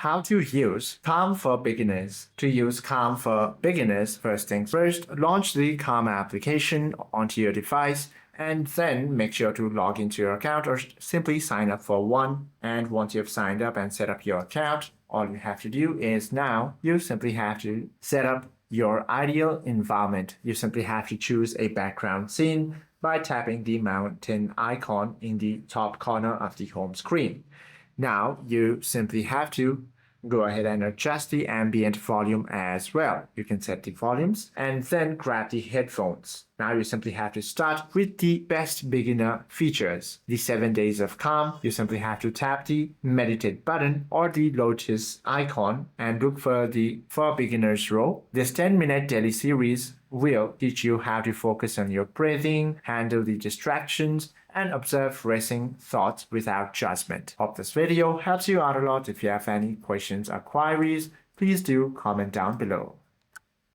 How to use Calm for Beginners. To use Calm for Beginners, first things first, launch the Calm application onto your device and then make sure to log into your account or simply sign up for one. And once you've signed up and set up your account, all you have to do is now you simply have to set up your ideal environment. You simply have to choose a background scene by tapping the mountain icon in the top corner of the home screen. Now you simply have to go ahead and adjust the ambient volume as well. You can set the volumes and then grab the headphones. Now you simply have to start with the best beginner features. The 7 days of calm, you simply have to tap the meditate button or the lotus icon and look for the For Beginners row. This 10-minute daily series will teach you how to focus on your breathing, handle the distractions, and observe racing thoughts without judgment. Hope this video helps you out a lot. If you have any questions or queries, please do comment down below.